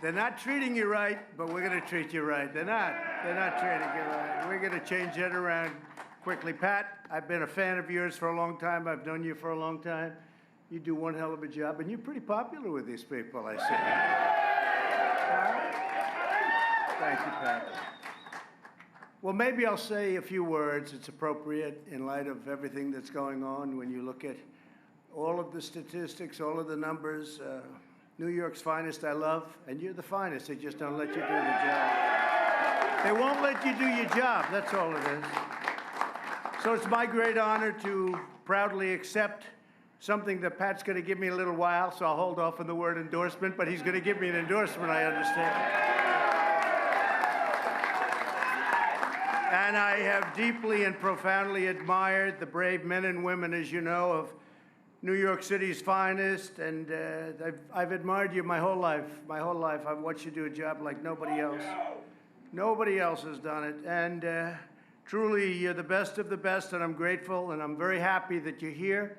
They're not treating you right, but we're going to treat you right. They're not treating you right. We're going to change that around quickly. Pat, I've been a fan of yours for a long time. I've known you for a long time. You do one hell of a job, and you're pretty popular with these people, I see. Thank you, Pat. Well, maybe I'll say a few words. It's appropriate in light of everything that's going on when you look at all of the statistics, all of the numbers. New York's finest I love, and you're the finest. They just don't let you do the job. They won't let you do your job. That's all it is. So it's my great honor to proudly accept something that Pat's going to give me in a little while, so I'll hold off on the word endorsement, but he's going to give me an endorsement, I understand. And I have deeply and profoundly admired the brave men and women, as you know, of New York City's finest, and I've admired you my whole life. My whole life, I've watched you do a job like nobody else. Nobody else has done it, and truly, you're the best of the best, and I'm grateful, and I'm very happy that you're here,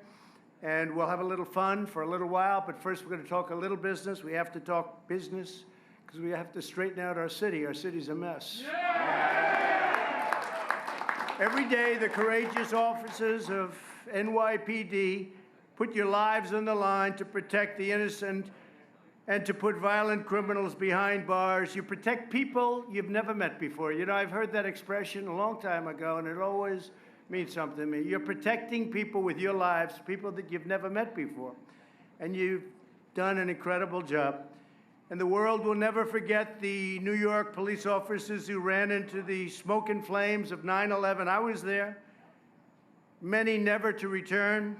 and we'll have a little fun for a little while, but first we're going to talk a little business. We have to talk business, because we have to straighten out our city. Our city's a mess. Every day, the courageous officers of NYPD put your lives on the line to protect the innocent and to put violent criminals behind bars. You protect people you've never met before. You know, I've heard that expression a long time ago, and it always means something to me. You're protecting people with your lives, people that you've never met before. And you've done an incredible job. And the world will never forget the New York police officers who ran into the smoke and flames of 9/11. I was there. Many never to return.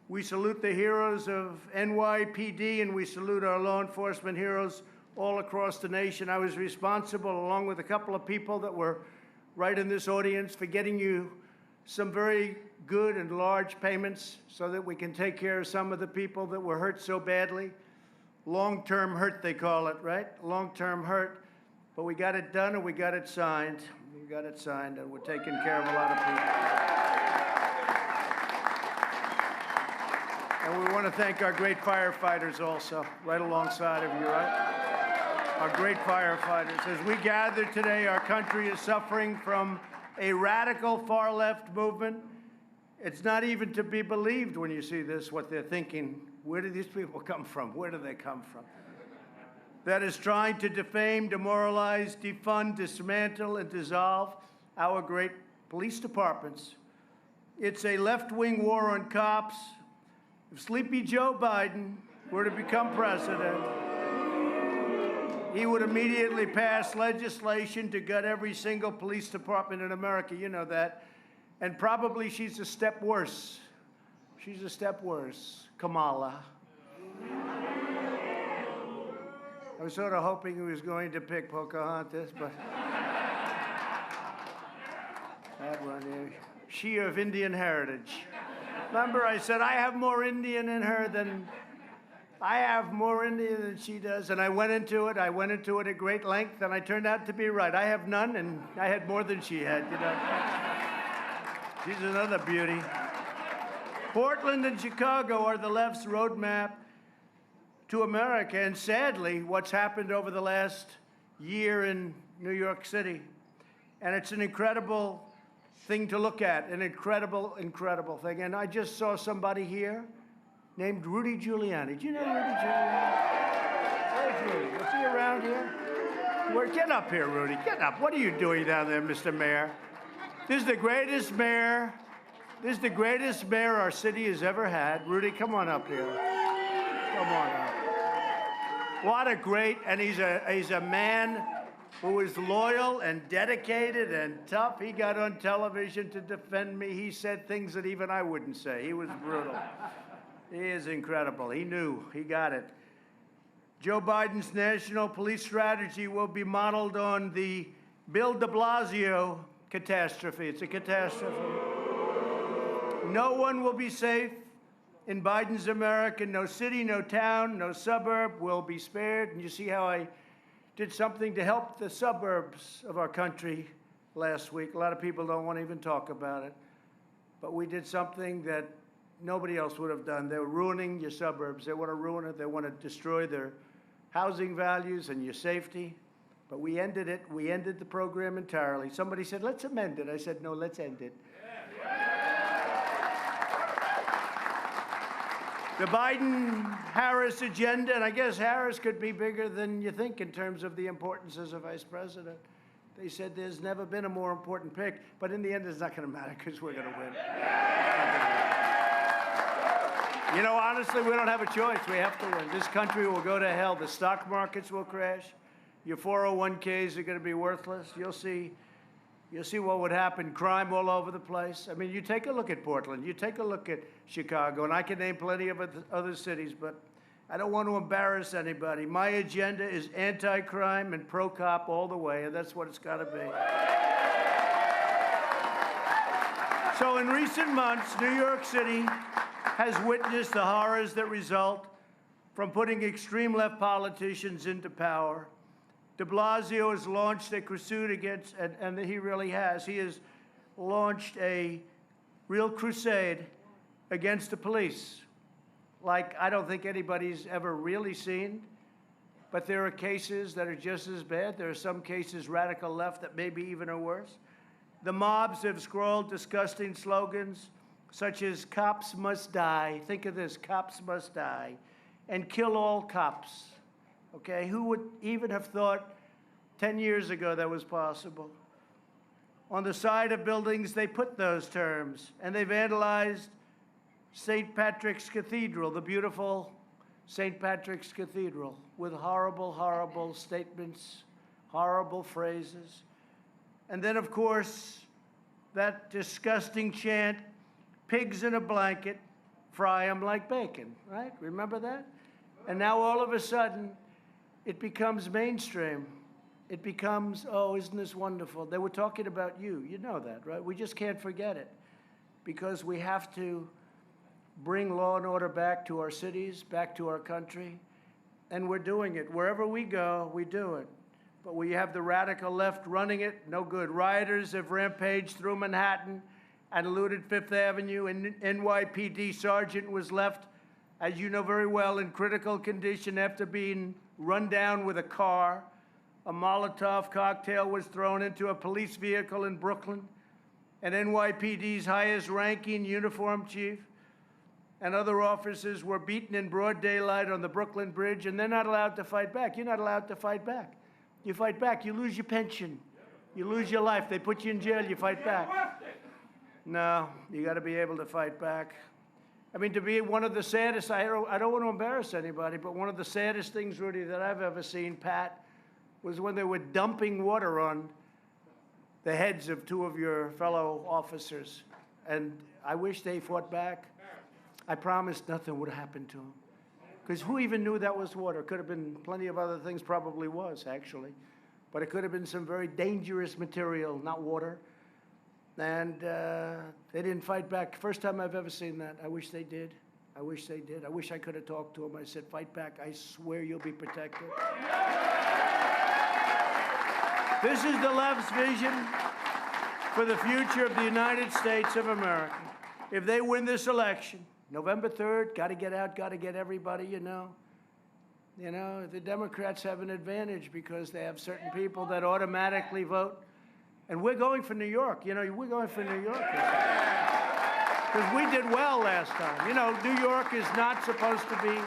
We salute the heroes of NYPD, and we salute our law enforcement heroes all across the nation. I was responsible, along with a couple of people that were right in this audience, for getting you some very good and large payments so that we can take care of some of the people that were hurt so badly. Long-term hurt, they call it, right? Long-term hurt. But we got it done, and we got it signed. We got it signed, and we're taking care of a lot of people. And we want to thank our great firefighters also, right alongside of you, right? Our great firefighters. As we gather today, our country is suffering from a radical far-left movement. It's not even to be believed when you see this, what they're thinking. Where do these people come from? Where do they come from? That is trying to defame, demoralize, defund, dismantle, and dissolve our great police departments. It's a left-wing war on cops. If Sleepy Joe Biden were to become president, he would immediately pass legislation to gut every single police department in America. You know that. And probably she's a step worse. She's a step worse. Kamala. I was sort of hoping he was going to pick Pocahontas, but that one is. She of Indian heritage. Remember, I said, I have more Indian in her than she does, and I went into it at great length, and I turned out to be right. I have none, and I had more than she had, you know. She's another beauty. Portland and Chicago are the left's roadmap to America, and sadly, what's happened over the last year in New York City. And it's an incredible thing to look at, an incredible, incredible thing. And I just saw somebody here named Rudy Giuliani. Do you know Rudy Giuliani? Where's Rudy? Is he around here? Get up here, Rudy. Get up. What are you doing down there, Mr. Mayor? This is the greatest mayor. This is the greatest mayor our city has ever had. Rudy, come on up here. Come on up. What a great, and he's a man who is loyal and dedicated and tough. He got on television to defend me. He said things that even I wouldn't say. He was brutal. He is incredible. He knew. He got it. Joe Biden's national police strategy will be modeled on the Bill de Blasio catastrophe. It's a catastrophe. No one will be safe in Biden's America. No city, no town, no suburb will be spared. And you see how I did something to help the suburbs of our country last week. A lot of people don't want to even talk about it. But we did something that nobody else would have done. They were ruining your suburbs. They want to ruin it. They want to destroy their housing values and your safety. But we ended it. We ended the program entirely. Somebody said, let's amend it. I said, no, let's end it. The Biden-Harris agenda, and I guess Harris could be bigger than you think in terms of the importance as a vice president. They said there's never been a more important pick, but in the end, it's not going to matter because we're going to win. You know, honestly, we don't have a choice. We have to win. This country will go to hell. The stock markets will crash. Your 401ks are going to be worthless. You'll see what would happen. Crime all over the place. I mean, you take a look at Portland. You take a look at Chicago, and I can name plenty of other cities, but I don't want to embarrass anybody. My agenda is anti-crime and pro-cop all the way, and that's what it's got to be. So in recent months, New York City has witnessed the horrors that result from putting extreme left politicians into power. De Blasio has launched a crusade against, and he really has. He has launched a real crusade against the police, like I don't think anybody's ever really seen. But there are cases that are just as bad. There are some cases radical left that maybe even are worse. The mobs have scrawled disgusting slogans such as "Cops must die." Think of this: "Cops must die," and "Kill all cops." Okay, who would even have thought 10 years ago that was possible? On the side of buildings, they put those terms, and they vandalized St. Patrick's Cathedral, the beautiful St. Patrick's Cathedral, with horrible, horrible statements, horrible phrases. And then, of course, that disgusting chant, "Pigs in a blanket, fry 'em like bacon," right? Remember that? And now all of a sudden, it becomes mainstream. It becomes, oh, isn't this wonderful? They were talking about you. You know that, right? We just can't forget it because we have to bring law and order back to our cities, back to our country, and we're doing it. Wherever we go, we do it. But we have the radical left running it, no good. Rioters have rampaged through Manhattan and looted Fifth Avenue. An NYPD sergeant was left, as you know very well, in critical condition after being run down with a car. A Molotov cocktail was thrown into a police vehicle in Brooklyn. And NYPD's highest-ranking uniformed chief and other officers were beaten in broad daylight on the Brooklyn Bridge, and they're not allowed to fight back. You're not allowed to fight back. You fight back, you lose your pension. You lose your life. They put you in jail, you fight back. No, you got to be able to fight back. I mean, to be one of the saddest, I don't want to embarrass anybody, but one of the saddest things, Rudy, that I've ever seen, Pat, was when they were dumping water on the heads of two of your fellow officers. And I wish they fought back. I promised nothing would happen to them. Because who even knew that was water? Could have been plenty of other things, probably was, actually. But it could have been some very dangerous material, not water. And they didn't fight back. First time I've ever seen that. I wish they did. I wish they did. I wish I could have talked to them. I said, fight back. I swear you'll be protected. This is the left's vision for the future of the United States of America. If they win this election, November 3rd, got to get out, got to get everybody, you know. You know, the Democrats have an advantage because they have certain people that automatically vote. And we're going for New York. You know, we're going for New York. Because we did well last time. You know, New York is not supposed to be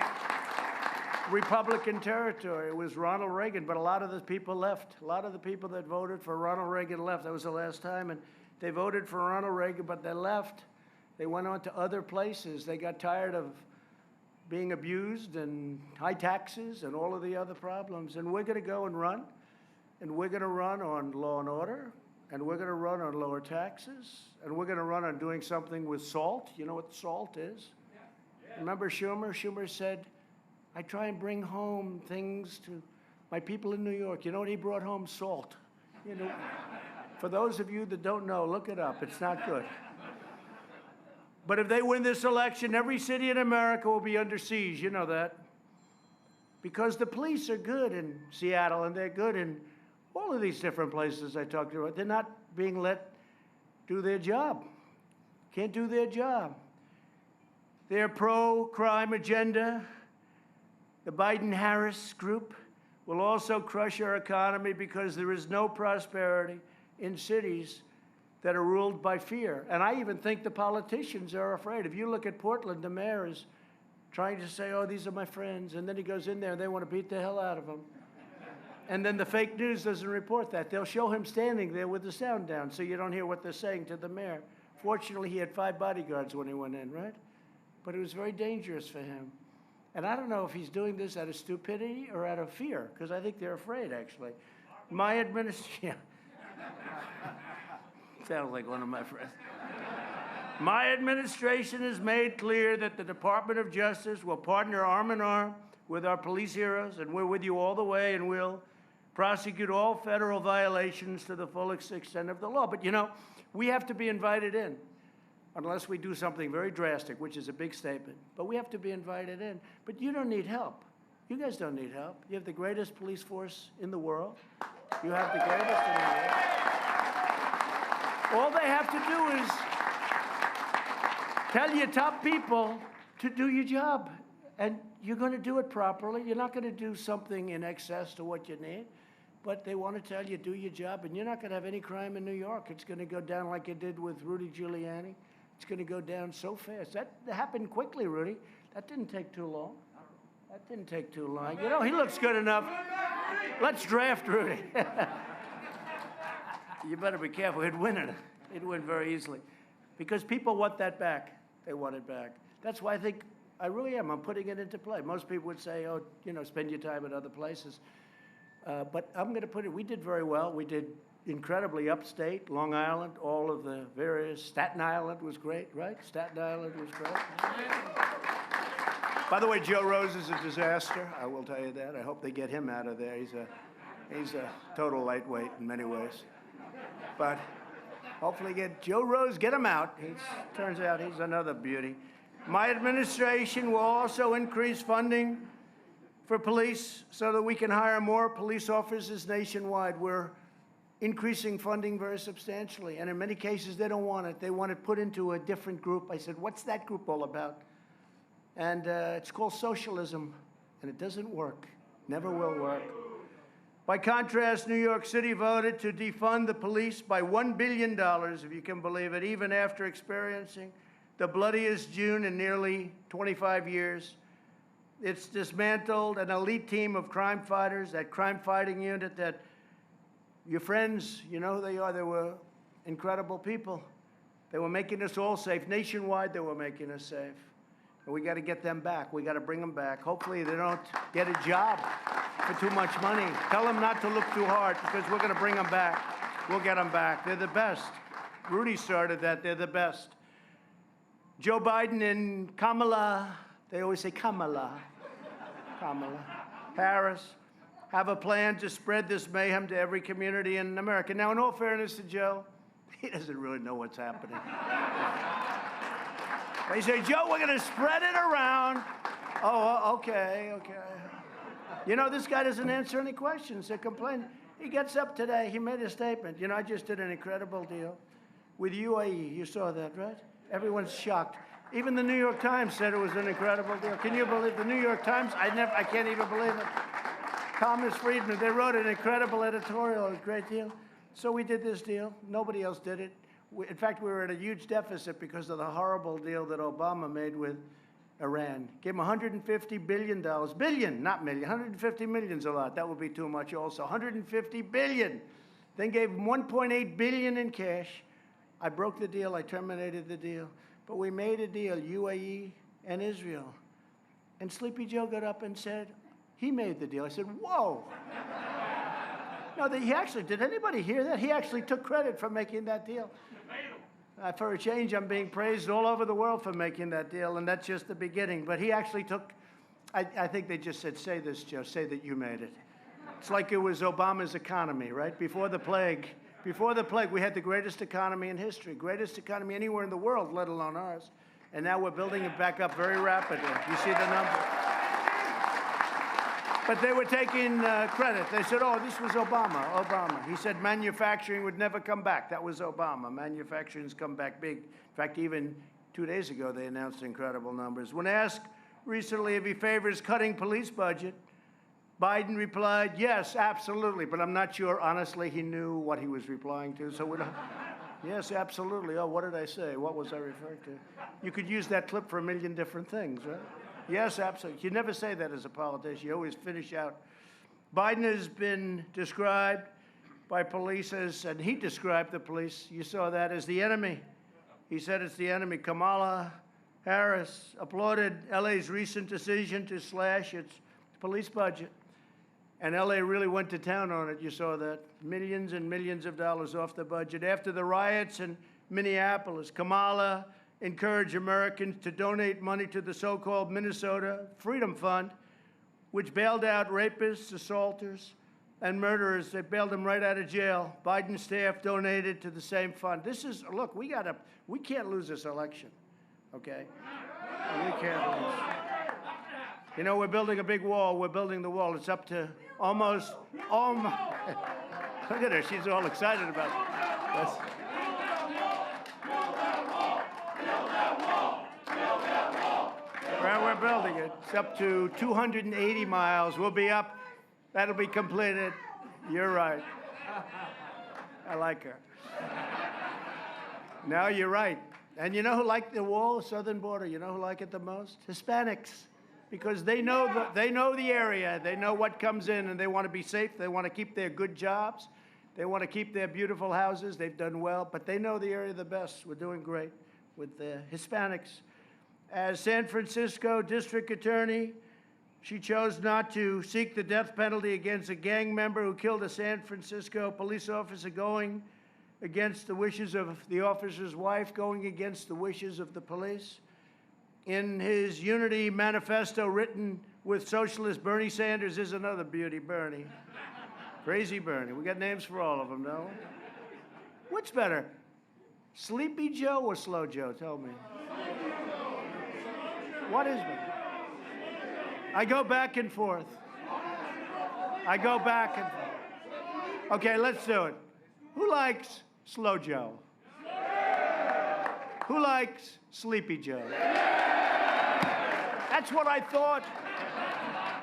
Republican territory. It was Ronald Reagan, but a lot of the people left. A lot of the people that voted for Ronald Reagan left. That was the last time. And they voted for Ronald Reagan, but they left. They went on to other places. They got tired of being abused and high taxes and all of the other problems. And we're going to go and run. And we're going to run on law and order. And we're going to run on lower taxes. And we're going to run on doing something with SALT. You know what SALT is? Yeah. Remember Schumer? Schumer said, I try and bring home things to my people in New York. You know what he brought home? SALT. You know, for those of you that don't know, look it up. It's not good. But if they win this election, every city in America will be under siege. You know that. Because the police are good in Seattle, and they're good in all of these different places I talked about. They're not being let do their job. Can't do their job. Their pro-crime agenda The Biden-Harris group will also crush our economy because there is no prosperity in cities that are ruled by fear. And I even think the politicians are afraid. If you look at Portland, the mayor is trying to say, oh, these are my friends. And then he goes in there and they want to beat the hell out of him. And then the fake news doesn't report that. They'll show him standing there with the sound down so you don't hear what they're saying to the mayor. Fortunately, he had 5 bodyguards when he went in, right? But it was very dangerous for him. And I don't know if he's doing this out of stupidity or out of fear, because I think they're afraid, actually. My administration... Sounds like one of my friends. My administration has made clear that the Department of Justice will partner arm in arm with our police heroes, and we're with you all the way, and we'll prosecute all federal violations to the full extent of the law. But, you know, we have to be invited in, unless we do something very drastic, which is a big statement. But we have to be invited in. But you don't need help. You guys don't need help. You have the greatest police force in the world. You have the greatest in the world. All they have to do is tell your top people to do your job. And you're going to do it properly. You're not going to do something in excess to what you need. But they want to tell you, do your job. And you're not going to have any crime in New York. It's going to go down like it did with Rudy Giuliani. It's going to go down so fast. That happened quickly, Rudy. That didn't take too long. That didn't take too long. You know, he looks good enough. Let's draft Rudy. You better be careful. He'd win it. He'd win very easily. Because people want that back. They want it back. That's why I think I really am. I'm putting it into play. Most people would say, oh, you know, spend your time at other places. But I'm going to put it, we did very well. We did incredibly upstate, Long Island, all of the various, Staten Island was great, right? Staten Island was great. By the way, Joe Rose is a disaster. I will tell you that. I hope they get him out of there. He's a total lightweight in many ways. But hopefully get Joe Rose, get him out. Turns out he's another beauty. My administration will also increase funding for police so that we can hire more police officers nationwide. We're increasing funding very substantially. And in many cases, they don't want it. They want it put into a different group. I said, what's that group all about? And it's called socialism, and it doesn't work. Never will work. By contrast, New York City voted to defund the police by $1 billion, if you can believe it, even after experiencing the bloodiest June in nearly 25 years. It's dismantled an elite team of crime fighters, that crime-fighting unit that your friends, you know who they are. They were incredible people. They were making us all safe. Nationwide, they were making us safe. And we got to get them back. We got to bring them back. Hopefully they don't get a job for too much money. Tell them not to look too hard, because we're going to bring them back. We'll get them back. They're the best. Rudy started that. They're the best. Joe Biden and Kamala, they always say Kamala Harris, have a plan to spread this mayhem to every community in America. Now, in all fairness to Joe, he doesn't really know what's happening. They say, Joe, we're going to spread it around. Oh, okay. You know, this guy doesn't answer any questions. They complain. He gets up today. He made a statement. You know, I just did an incredible deal with UAE. You saw that, right? Everyone's shocked. Even the New York Times said it was an incredible deal. Can you believe the New York Times? I can't even believe it. Thomas Friedman, they wrote an incredible editorial. It was a great deal. So we did this deal. Nobody else did it. In fact, we were at a huge deficit because of the horrible deal that Obama made with Iran. Gave him $150 billion. Billion, not million. 150 million's a lot. That would be too much also. 150 billion. Then gave him 1.8 billion in cash. I broke the deal. I terminated the deal. But we made a deal, UAE and Israel. And Sleepy Joe got up and said, he made the deal. I said, whoa. No, he actually, did anybody hear that? He actually took credit for making that deal. For a change, I'm being praised all over the world for making that deal, and that's just the beginning. But he actually took, I think they just said, say this, Joe, say that you made it. It's like it was Obama's economy, right? Before the plague, we had the greatest economy in history, greatest economy anywhere in the world, let alone ours. And now we're building it back up very rapidly. You see the number? But they were taking credit. They said, oh, this was Obama. He said manufacturing would never come back. That was Obama. Manufacturing's come back big. In fact, even 2 days ago, they announced incredible numbers. When asked recently if he favors cutting police budget. Biden replied, yes, absolutely, but I'm not sure, honestly, he knew what he was replying to, so we don't. Yes, absolutely. Oh, what did I say? What was I referring to? You could use that clip for a million different things, right? Yes, absolutely. You never say that as a politician. You always finish out. Biden has been described by police as, and he described the police, you saw that, as the enemy. He said it's the enemy. Kamala Harris applauded LA's recent decision to slash its police budget. And LA really went to town on it. You saw that. Millions and millions of dollars off the budget. After the riots in Minneapolis, Kamala encouraged Americans to donate money to the so-called Minnesota Freedom Fund, which bailed out rapists, assaulters, and murderers. They bailed them right out of jail. Biden's staff donated to the same fund. This is, look, we can't lose this election, okay? We can't lose. You know, we're building a big wall. We're building the wall. It's up to almost. Look at her. She's all excited about it. Well, we're building it. It's up to 280 miles. We'll be up. That'll be completed. You're right. I like her. No, you're right. And you know who liked the wall, southern border? You know who like it the most? Hispanics. Because they know the area, they know what comes in, and they want to be safe. They want to keep their good jobs. They want to keep their beautiful houses. They've done well, but they know the area the best. We're doing great with the Hispanics. As San Francisco District Attorney, she chose not to seek the death penalty against a gang member who killed a San Francisco police officer, going against the wishes of the officer's wife, going against the wishes of the police. In his Unity Manifesto, written with socialist Bernie Sanders, is another beauty, Bernie. Crazy Bernie. We got names for all of them, no? What's better, Sleepy Joe or Slow Joe? Tell me. What is better? I go back and forth. I go back and forth. Okay, let's do it. Who likes Slow Joe? Who likes Sleepy Joe? That's what I thought.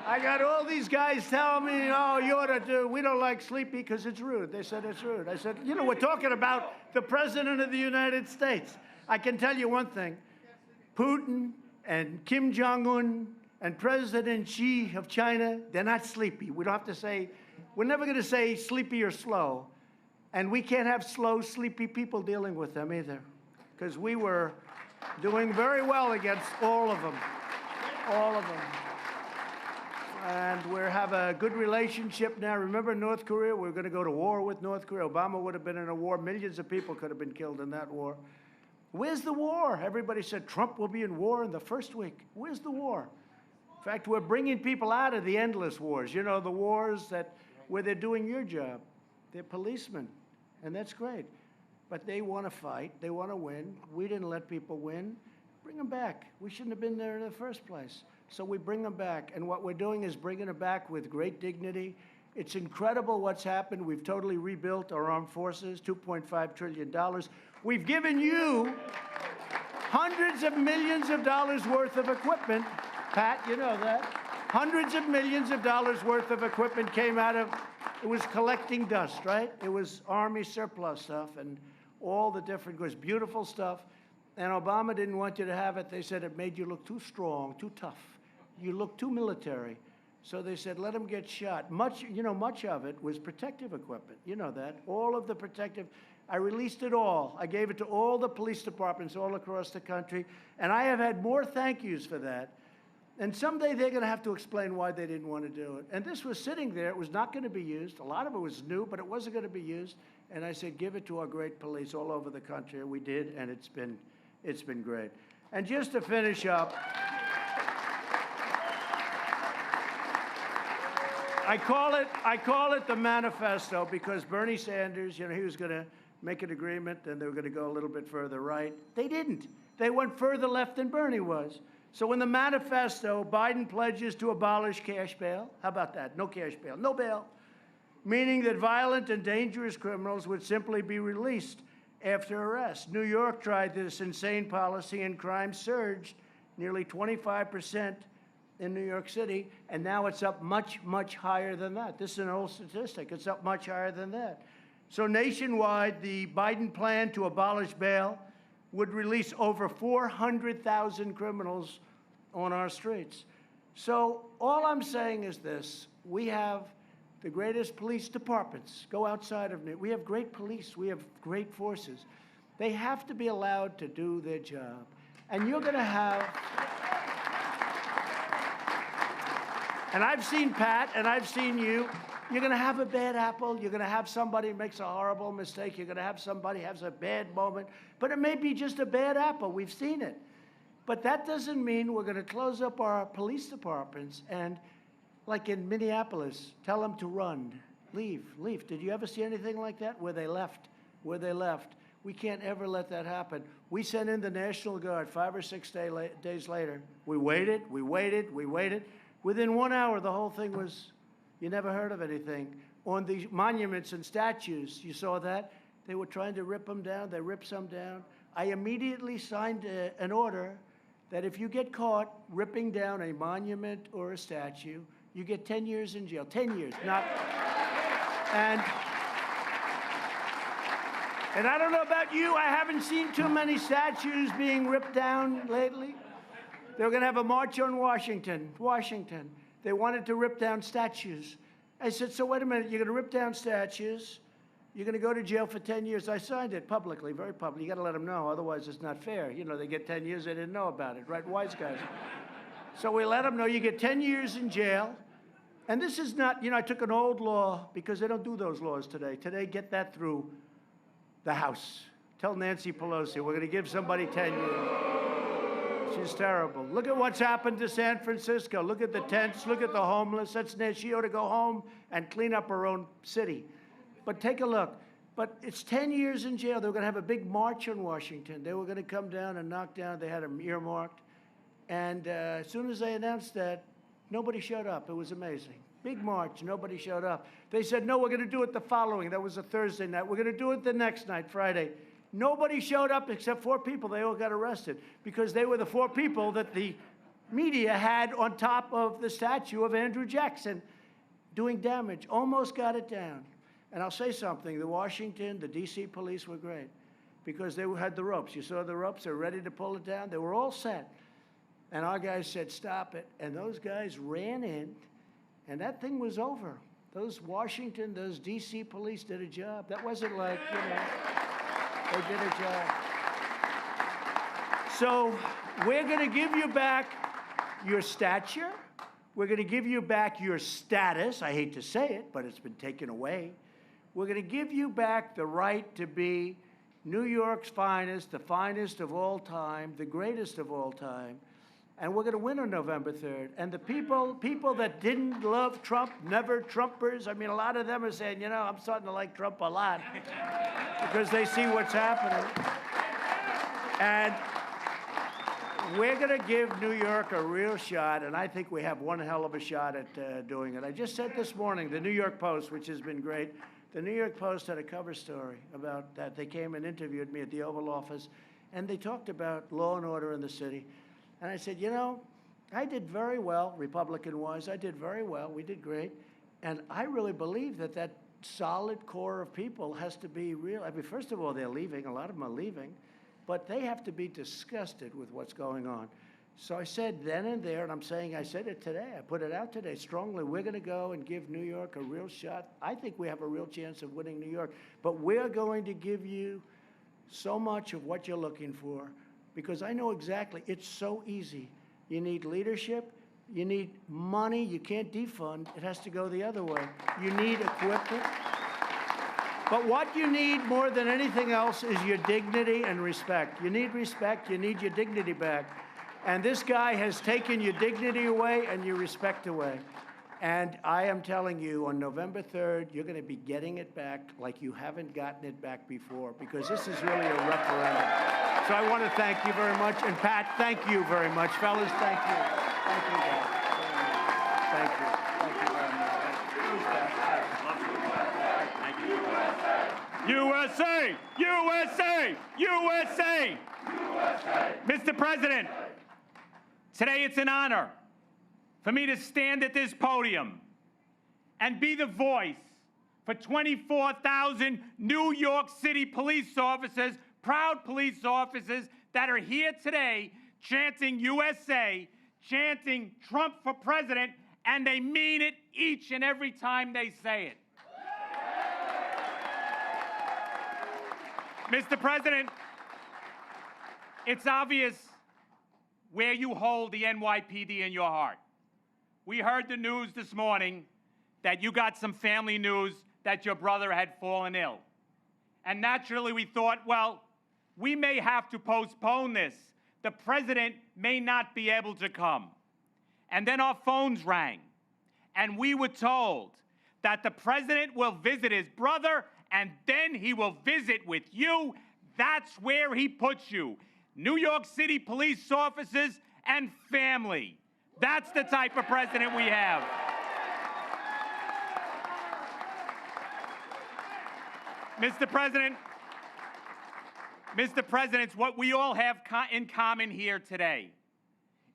I got all these guys telling me, oh, you ought to do, we don't like Sleepy because it's rude. They said it's rude. I said, you know, we're talking about the President of the United States. I can tell you one thing. Putin and Kim Jong-un and President Xi of China, they're not sleepy. We don't have to say, we're never going to say sleepy or slow. And we can't have slow, sleepy people dealing with them either. Because we were doing very well against all of them. All of them. And we have a good relationship now. Remember North Korea? We were going to go to war with North Korea. Obama would have been in a war. Millions of people could have been killed in that war. Where's the war? Everybody said Trump will be in war in the first week. Where's the war? In fact, we're bringing people out of the endless wars. You know, the wars where they're doing your job. They're policemen, and that's great. But they want to fight. They want to win. We didn't let people win. Bring them back. We shouldn't have been there in the first place. So we bring them back. And what we're doing is bringing them back with great dignity. It's incredible what's happened. We've totally rebuilt our armed forces, $2.5 trillion. We've given you hundreds of millions of dollars worth of equipment. Pat, you know that. Hundreds of millions of dollars worth of equipment came out of, it was collecting dust, right? It was Army surplus stuff and all the different, it was beautiful stuff. And Obama didn't want you to have it. They said it made you look too strong, too tough. You look too military. So they said, let him get shot. Much of it was protective equipment. You know that. All of the protective, I released it all. I gave it to all the police departments all across the country. And I have had more thank yous for that. And someday they're going to have to explain why they didn't want to do it. And this was sitting there. It was not going to be used. A lot of it was new, but it wasn't going to be used. And I said, give it to our great police all over the country. We did, and it's been great. And just to finish up, I call it the manifesto because Bernie Sanders, you know, he was going to make an agreement and they were going to go a little bit further right. They didn't. They went further left than Bernie was. So in the manifesto, Biden pledges to abolish cash bail. How about that? No cash bail, no bail. Meaning that violent and dangerous criminals would simply be released after arrest. New York tried this insane policy and crime surged nearly 25% in New York City, and now it's up much, much higher than that. This is an old statistic. It's up much higher than that. So nationwide, the Biden plan to abolish bail would release over 400,000 criminals on our streets. So all I'm saying is this: we have the greatest police departments. Go outside of it. We have great police. We have great forces. They have to be allowed to do their job. And you're going to have, and I've seen Pat, and I've seen you, you're going to have a bad apple. You're going to have somebody who makes a horrible mistake. You're going to have somebody who has a bad moment. But it may be just a bad apple. We've seen it. But that doesn't mean we're going to close up our police departments and, like in Minneapolis, tell them to run, leave. Did you ever see anything like that? Where they left. We can't ever let that happen. We sent in the National Guard 5 or 6 days later. We waited. Within 1 hour, the whole thing was, you never heard of anything. On the monuments and statues, you saw that? They were trying to rip them down. They ripped some down. I immediately signed an order that if you get caught ripping down a monument or a statue, you get 10 years in jail. 10 years, not. And I don't know about you, I haven't seen too many statues being ripped down lately. They were going to have a march on Washington. They wanted to rip down statues. I said, so wait a minute, you're going to rip down statues, you're going to go to jail for 10 years. I signed it publicly, very public. You got to let them know, otherwise it's not fair. You know, they get 10 years, they didn't know about it, right? Wise guys. So we let them know you get 10 years in jail. And this is not, you know, I took an old law because they don't do those laws today. Today, get that through the House. Tell Nancy Pelosi we're going to give somebody 10 years. She's terrible. Look at what's happened to San Francisco. Look at the tents. Look at the homeless. She ought to go home and clean up her own city. But take a look. But it's 10 years in jail. They were going to have a big march on Washington. They were going to come down and knock down. They had them earmarked. And as soon as they announced that, nobody showed up. It was amazing. Big march, nobody showed up. They said, no, we're going to do it the following. That was a Thursday night. We're going to do it the next night, Friday. Nobody showed up except 4 people. They all got arrested because they were the 4 people that the media had on top of the statue of Andrew Jackson doing damage. Almost got it down. And I'll say something. The Washington, the D.C. police were great because they had the ropes. You saw the ropes. They were ready to pull it down. They were all set. And our guys said, stop it. And those guys ran in. And that thing was over. Those Washington, those D.C. police did a job. That wasn't like, you know, they did a job. So we're going to give you back your stature. We're going to give you back your status. I hate to say it, but it's been taken away. We're going to give you back the right to be New York's finest, the finest of all time, the greatest of all time. And we're going to win on November 3rd. And the people that didn't love Trump, never Trumpers, I mean, a lot of them are saying, you know, I'm starting to like Trump a lot because they see what's happening. And we're going to give New York a real shot, and I think we have one hell of a shot at doing it. I just said this morning, the New York Post, which has been great, the New York Post had a cover story about that. They came and interviewed me at the Oval Office, and they talked about law and order in the city. And I said, you know, I did very well, Republican-wise. I did very well. We did great. And I really believe that that solid core of people has to be real. I mean, first of all, they're leaving. A lot of them are leaving. But they have to be disgusted with what's going on. So I said then and there, and I'm saying I said it today. I put it out today strongly. We're going to go and give New York a real shot. I think we have a real chance of winning New York. But we're going to give you so much of what you're looking for. Because I know exactly, it's so easy. You need leadership, you need money, you can't defund, it has to go the other way. You need equipment. But what you need more than anything else is your dignity and respect. You need respect, you need your dignity back. And this guy has taken your dignity away and your respect away. And I am telling you, on November 3rd, you're going to be getting it back like you haven't gotten it back before, because this is really a referendum. So I want to thank you very much. And Pat, thank you very much. Fellas, thank you. Thank you, guys. Thank you. Thank you very much. USA! USA! USA! Mr. President, today it's an honor for me to stand at this podium and be the voice for 24,000 New York City police officers, proud police officers that are here today chanting USA, chanting Trump for president, and they mean it each and every time they say it. Mr. President, it's obvious where you hold the NYPD in your heart. We heard the news this morning that you got some family news that your brother had fallen ill. And naturally we thought, well, we may have to postpone this. The president may not be able to come. And then our phones rang, and we were told that the president will visit his brother, and then he will visit with you. That's where he puts you. New York City police officers and family. That's the type of president we have. Mr. President, what we all have in common here today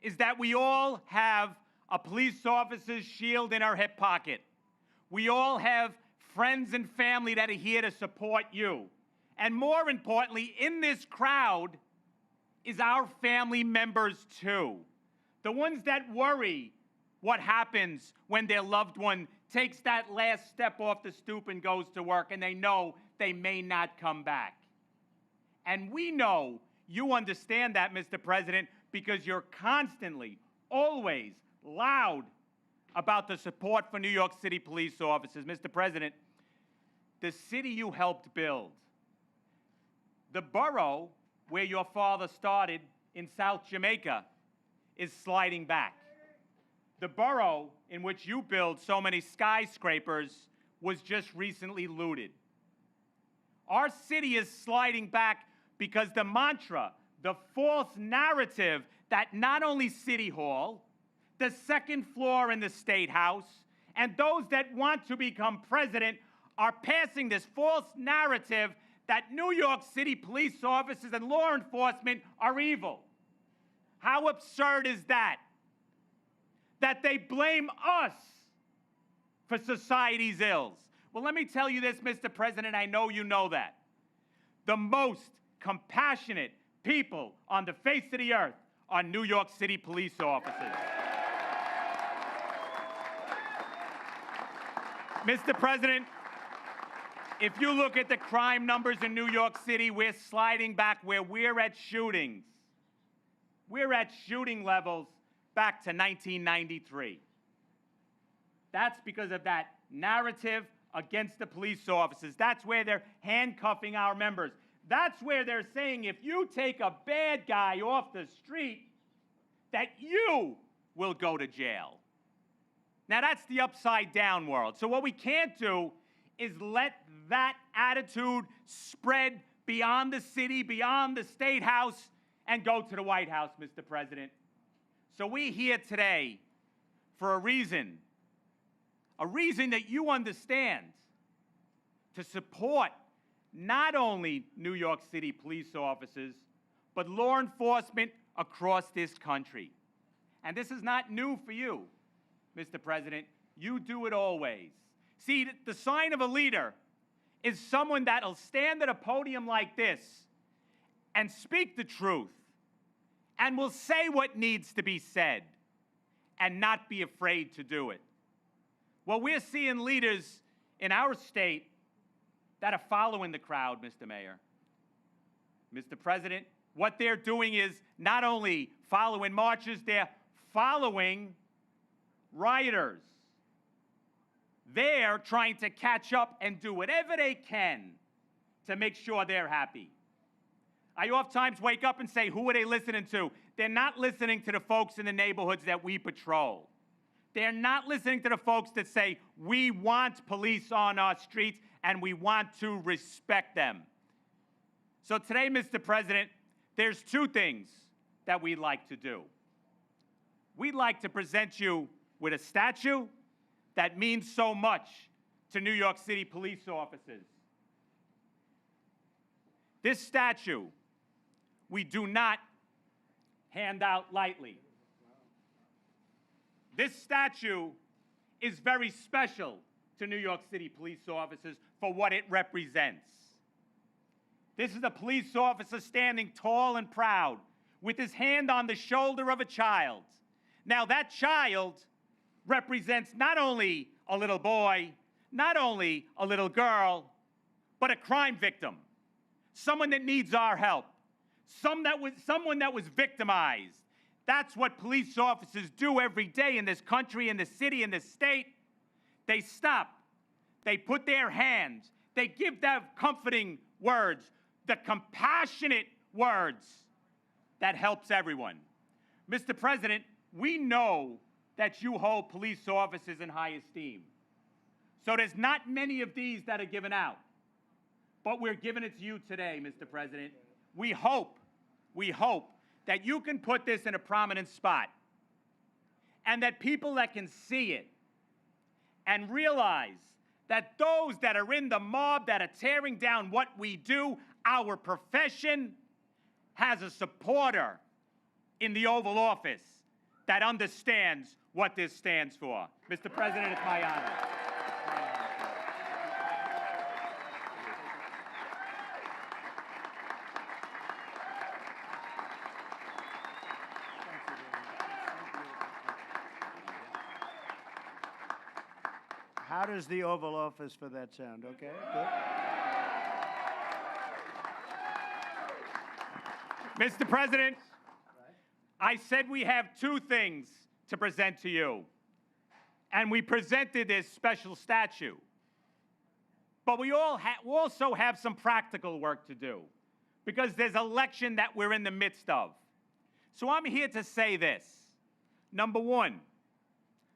is that we all have a police officer's shield in our hip pocket. We all have friends and family that are here to support you. And more importantly, in this crowd is our family members too. The ones that worry what happens when their loved one takes that last step off the stoop and goes to work and they know they may not come back. And we know you understand that, Mr. President, because you're constantly, always loud about the support for New York City police officers. Mr. President, the city you helped build, the borough where your father started in South Jamaica, is sliding back. The borough in which you build so many skyscrapers was just recently looted. Our city is sliding back because the mantra, the false narrative that not only City Hall, the second floor in the State House, and those that want to become president are passing this false narrative that New York City police officers and law enforcement are evil. How absurd is that? That they blame us for society's ills. Well, let me tell you this, Mr. President, I know you know that. The most compassionate people on the face of the earth are New York City police officers. Mr. President, if you look at the crime numbers in New York City, we're sliding back where we're at shootings. We're at shooting levels back to 1993. That's because of that narrative against the police officers. That's where they're handcuffing our members. That's where they're saying if you take a bad guy off the street, that you will go to jail. Now that's the upside down world. So what we can't do is let that attitude spread beyond the city, beyond the State House, and go to the White House, Mr. President. So we're here today for a reason that you understand, to support not only New York City police officers, but law enforcement across this country. And this is not new for you, Mr. President. You do it always. See, the sign of a leader is someone that'll stand at a podium like this and speak the truth and will say what needs to be said and not be afraid to do it. Well, we're seeing leaders in our state that are following the crowd, Mr. Mayor. Mr. President, what they're doing is not only following marches, they're following rioters. They're trying to catch up and do whatever they can to make sure they're happy. I oftentimes wake up and say, who are they listening to? They're not listening to the folks in the neighborhoods that we patrol. They're not listening to the folks that say, we want police on our streets and we want to respect them. So today, Mr. President, there's two things that we'd like to do. We'd like to present you with a statue that means so much to New York City police officers. This statue, we do not hand out lightly. This statue is very special to New York City police officers for what it represents. This is a police officer standing tall and proud with his hand on the shoulder of a child. Now, that child represents not only a little boy, not only a little girl, but a crime victim, someone that needs our help, someone that was victimized. That's what police officers do every day in this country, in this city, in this state. They stop. They put their hands. They give them comforting words, the compassionate words that helps everyone. Mr. President, we know that you hold police officers in high esteem. So there's not many of these that are given out. But we're giving it to you today, Mr. President. We hope that you can put this in a prominent spot and that people that can see it and realize that those that are in the mob that are tearing down what we do, our profession, has a supporter in the Oval Office that understands what this stands for. Mr. President, it's my honor. How does the Oval Office for that sound? Okay, good. Mr. President, I said we have two things to present to you. And we presented this special statue. But we also have some practical work to do because there's an election that we're in the midst of. So I'm here to say this. Number one,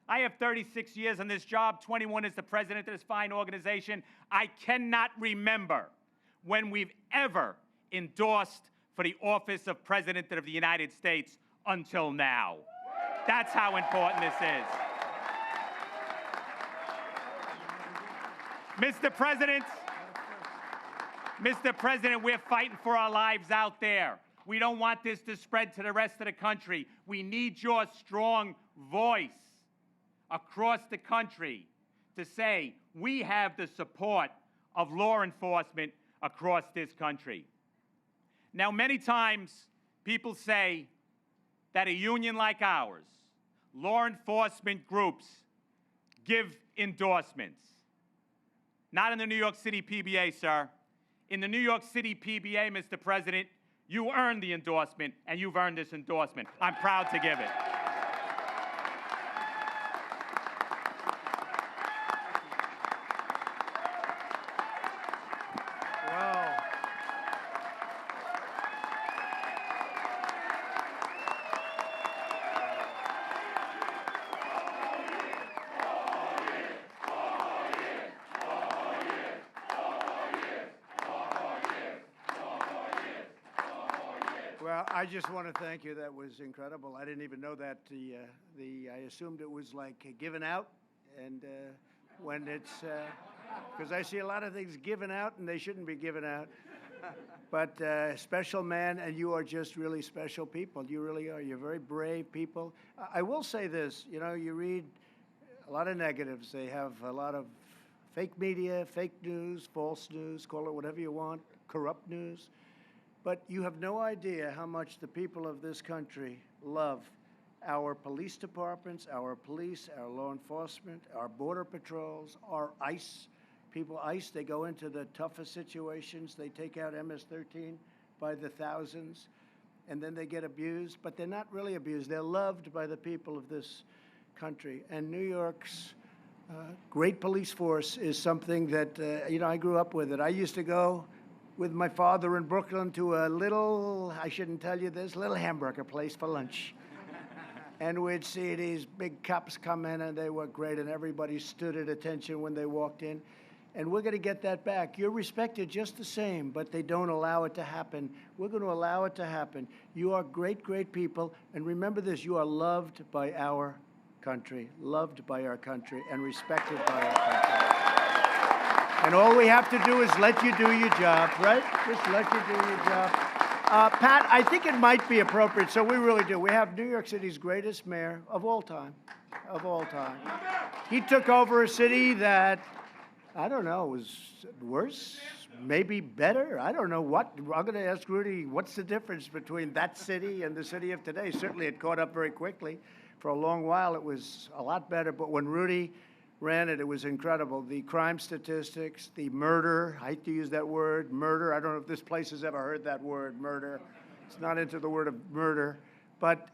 I have 36 years in this job, 21 as the president of this fine organization. I cannot remember when we've ever endorsed for the office of President of the United States until now. That's how important this is. Mr. President, we're fighting for our lives out there. We don't want this to spread to the rest of the country. We need your strong voice across the country to say we have the support of law enforcement across this country. Now, many times people say that a union like ours, law enforcement groups, give endorsements. Not in the New York City PBA, sir. In the New York City PBA, Mr. President, you earned the endorsement, and you've earned this endorsement. I'm proud to give it. Well, I just want to thank you. That was incredible. I didn't even know that. I assumed it was like given out, and when it's because I see a lot of things given out and they shouldn't be given out. But special man, and you are just really special people. You really are. You're very brave people. I will say this. You know, you read a lot of negatives. They have a lot of fake media, fake news, false news, call it whatever you want, corrupt news. But you have no idea how much the people of this country love our police departments, our police, our law enforcement, our border patrols, our ICE. People, ICE, they go into the toughest situations. They take out MS-13 by the thousands, and then they get abused. But they're not really abused. They're loved by the people of this country. And New York's great police force is something that, you know, I grew up with it. I used to go with my father in Brooklyn to a little, I shouldn't tell you this, little hamburger place for lunch. And we'd see these big cops come in, and they were great, and everybody stood at attention when they walked in. And we're going to get that back. You're respected just the same, but they don't allow it to happen. We're going to allow it to happen. You are great, great people. And remember this, you are loved by our country, loved by our country, and respected by our country. And all we have to do is let you do your job, right? Just let you do your job. Pat, I think it might be appropriate, so we really do. We have New York City's greatest mayor of all time, of all time. He took over a city that, I don't know, was worse, maybe better. I don't know what. I'm going to ask Rudy, what's the difference between that city and the city of today? Certainly it caught up very quickly. For a long while, it was a lot better. But when Rudy ran it, it was incredible. The crime statistics, the murder, I hate to use that word, murder. I don't know if this place has ever heard that word, murder. It's not into the word of murder. But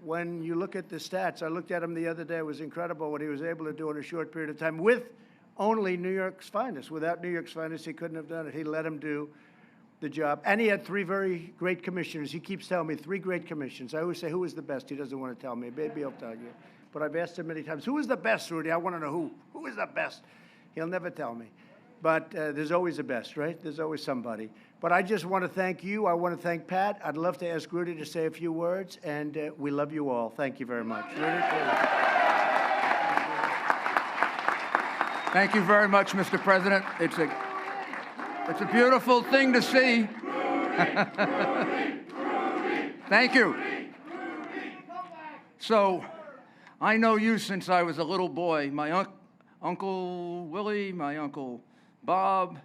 when you look at the stats, I looked at him the other day. It was incredible what he was able to do in a short period of time with only New York's finest. Without New York's finest, he couldn't have done it. He let him do the job. And he had 3 very great commissioners. He keeps telling me 3 great commissions. I always say, who was the best? He doesn't want to tell me. Maybe he'll tell you. But I've asked him many times, who is the best, Rudy? I want to know who. Who is the best? He'll never tell me. But there's always a best, right? There's always somebody. But I just want to thank you. I want to thank Pat. I'd love to ask Rudy to say a few words. And we love you all. Thank you very much. Rudy, please. Thank you very much, Mr. President. It's a beautiful thing to see. Thank you. So, I know you since I was a little boy. My Uncle Willie, my Uncle Bob,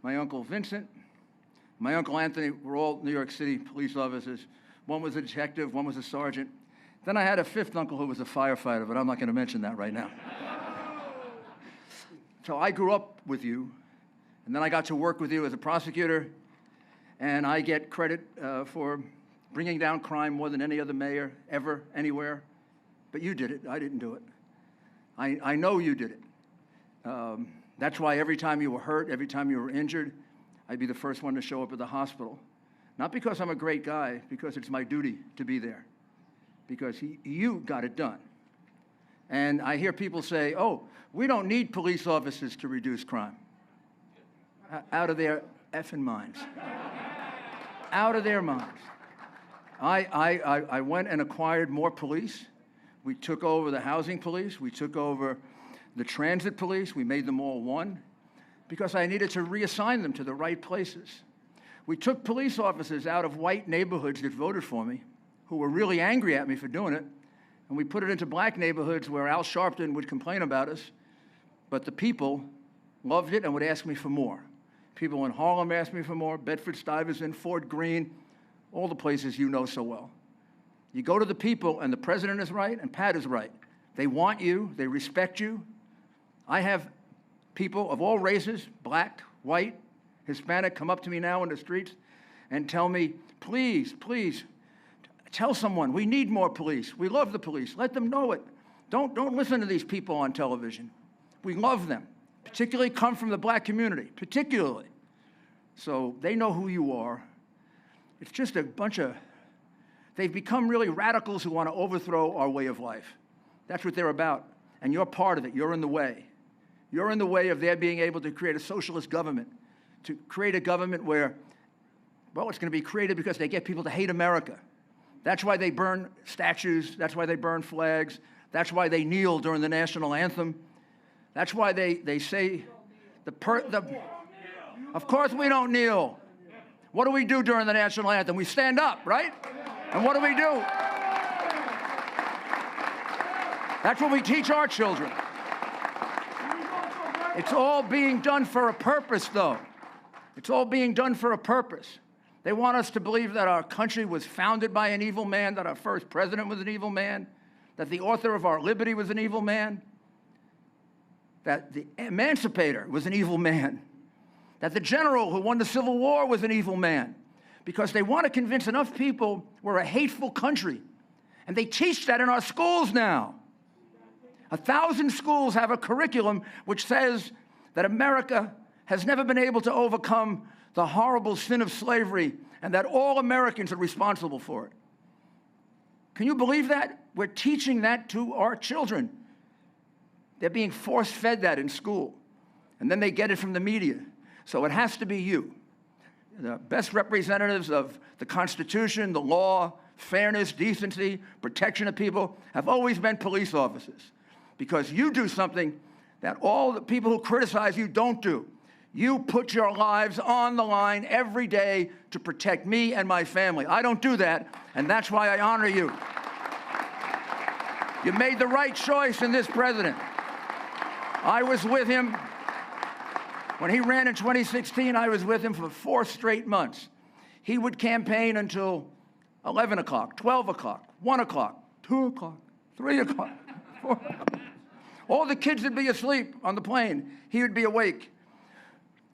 my Uncle Vincent, my Uncle Anthony were all New York City police officers. One was a detective, one was a sergeant. Then I had a 5th uncle who was a firefighter, but I'm not going to mention that right now. So I grew up with you, and then I got to work with you as a prosecutor, and I get credit for bringing down crime more than any other mayor ever, anywhere. But you did it. I didn't do it. I know you did it. That's why every time you were hurt, every time you were injured, I'd be the first one to show up at the hospital. Not because I'm a great guy, because it's my duty to be there. Because you got it done. And I hear people say, oh, we don't need police officers to reduce crime. Out of their effing minds. Out of their minds. I went and acquired more police. We took over the housing police. We took over the transit police. We made them all one because I needed to reassign them to the right places. We took police officers out of white neighborhoods that voted for me, who were really angry at me for doing it, and we put it into black neighborhoods where Al Sharpton would complain about us, but the people loved it and would ask me for more. People in Harlem asked me for more, Bedford-Stuyvesant, Fort Greene, all the places you know so well. You go to the people, and the president is right, and Pat is right. They want you. They respect you. I have people of all races, black, white, Hispanic, come up to me now in the streets and tell me, please, please, tell someone, we need more police. We love the police. Let them know it. Don't listen to these people on television. We love them, particularly come from the black community, particularly. So they know who you are. It's just a bunch of, they've become really radicals who want to overthrow our way of life. That's what they're about. And you're part of it. You're in the way. You're in the way of their being able to create a socialist government, to create a government where, well, it's going to be created because they get people to hate America. That's why they burn statues. That's why they burn flags. That's why they kneel during the national anthem. That's why they say of course we don't kneel. What do we do during the national anthem? We stand up, right? And what do we do? That's what we teach our children. It's all being done for a purpose, though. It's all being done for a purpose. They want us to believe that our country was founded by an evil man, that our first president was an evil man, that the author of our liberty was an evil man, that the emancipator was an evil man, that the general who won the Civil War was an evil man, because they want to convince enough people we're a hateful country. And they teach that in our schools now. 1,000 schools have a curriculum which says that America has never been able to overcome the horrible sin of slavery and that all Americans are responsible for it. Can you believe that? We're teaching that to our children. They're being force-fed that in school. And then they get it from the media. So it has to be you. The best representatives of the Constitution, the law, fairness, decency, protection of people have always been police officers. Because you do something that all the people who criticize you don't do. You put your lives on the line every day to protect me and my family. I don't do that, and that's why I honor you. You made the right choice in this president. I was with him. When he ran in 2016, I was with him for 4 straight months. He would campaign until 11 o'clock, 12 o'clock, 1 o'clock, 2 o'clock, 3 o'clock, 4 o'clock. All the kids would be asleep on the plane. He would be awake.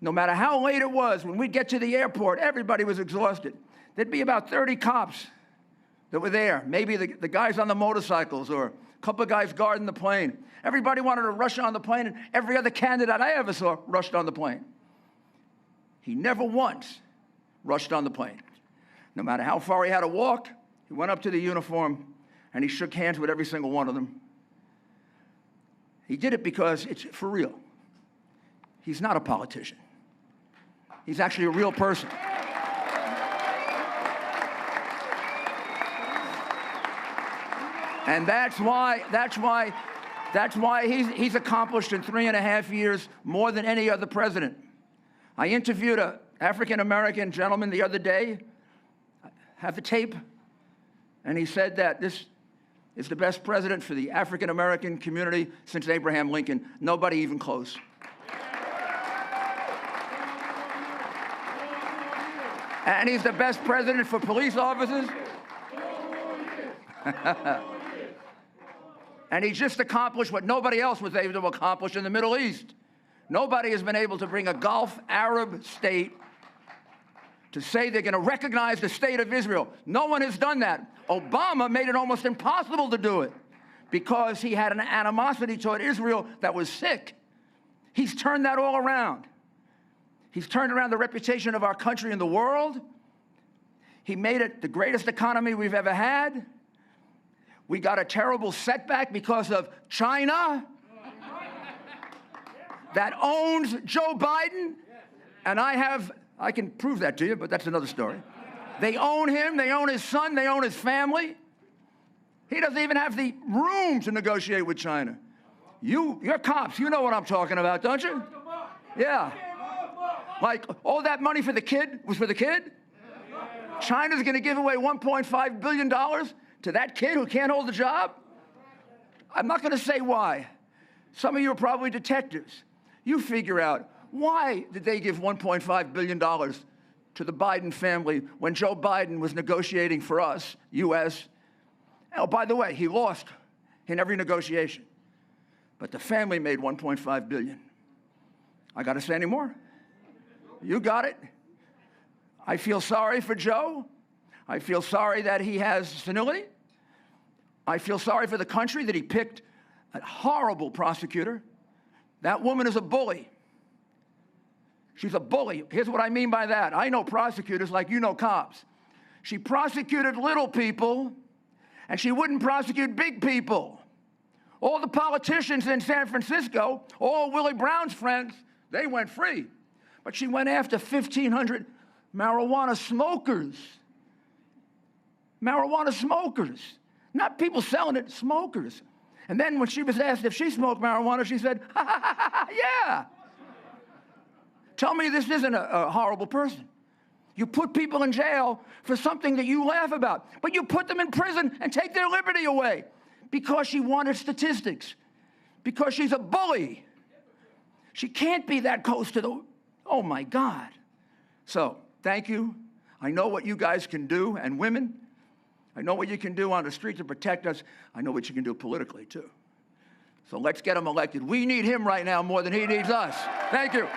No matter how late it was, when we'd get to the airport, everybody was exhausted. There'd be about 30 cops that were there, maybe the guys on the motorcycles or a couple of guys guarding the plane. Everybody wanted to rush on the plane, and every other candidate I ever saw rushed on the plane. He never once rushed on the plane. No matter how far he had to walk, he went up to the uniform, and he shook hands with every single one of them. He did it because it's for real. He's not a politician. He's actually a real person. And that's why he's accomplished in 3.5 years more than any other president. I interviewed an African-American gentleman the other day, I have the tape, and he said that this is the best president for the African-American community since Abraham Lincoln. Nobody even close. And he's the best president for police officers. And he just accomplished what nobody else was able to accomplish in the Middle East. Nobody has been able to bring a Gulf Arab state to say they're going to recognize the state of Israel. No one has done that. Obama made it almost impossible to do it because he had an animosity toward Israel that was sick. He's turned that all around. He's turned around the reputation of our country in the world. He made it the greatest economy we've ever had. We got a terrible setback because of China that owns Joe Biden. And I can prove that to you, but that's another story. They own him, they own his son, they own his family. He doesn't even have the room to negotiate with China. You're cops, you know what I'm talking about, don't you? Yeah. Like, all that money for the kid was for the kid? China's going to give away $1.5 billion to that kid who can't hold a job? I'm not going to say why. Some of you are probably detectives. You figure out, why did they give $1.5 billion to the Biden family when Joe Biden was negotiating for us, U.S.? Oh, by the way, he lost in every negotiation. But the family made $1.5 billion. I got to say any more? You got it. I feel sorry for Joe. I feel sorry that he has senility. I feel sorry for the country that he picked a horrible prosecutor. That woman is a bully. She's a bully. Here's what I mean by that. I know prosecutors like you know cops. She prosecuted little people, and she wouldn't prosecute big people. All the politicians in San Francisco, all Willie Brown's friends, they went free. But she went after 1,500 marijuana smokers. Marijuana smokers. Not people selling it, smokers. And then when she was asked if she smoked marijuana, she said, ha, ha, ha, ha, yeah. Tell me this isn't a horrible person. You put people in jail for something that you laugh about, but you put them in prison and take their liberty away because she wanted statistics, because she's a bully. She can't be that close to the, oh my God. So, thank you. I know what you guys can do, and women. I know what you can do on the street to protect us. I know what you can do politically, too. So let's get him elected. We need him right now more than he needs us. Thank you.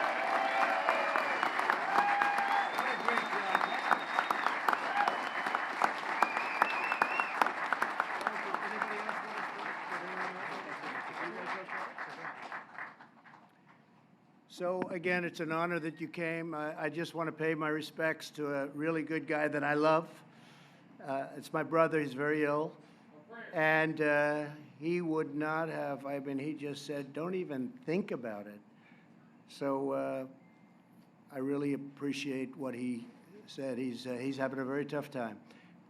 So again, it's an honor that you came. I just want to pay my respects to a really good guy that I love. It's my brother. He's very ill. And he would not have, I mean, he just said, don't even think about it. So I really appreciate what he said. He's having a very tough time.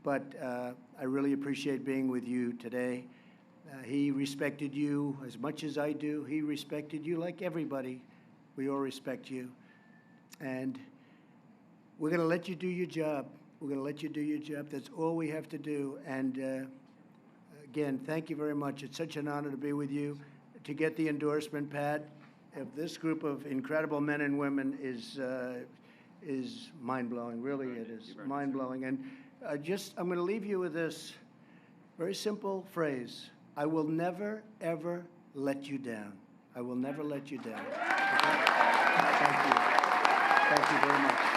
But I really appreciate being with you today. He respected you as much as I do. He respected you like everybody. We all respect you. And we're going to let you do your job. We're going to let you do your job. That's all we have to do. And again, thank you very much. It's such an honor to be with you, to get the endorsement, Pat, of this group of incredible men and women is mind-blowing. Really, it is mind-blowing. And I'm going to leave you with this very simple phrase. I will never, ever let you down. I will never let you down. Okay? Thank you. Thank you very much.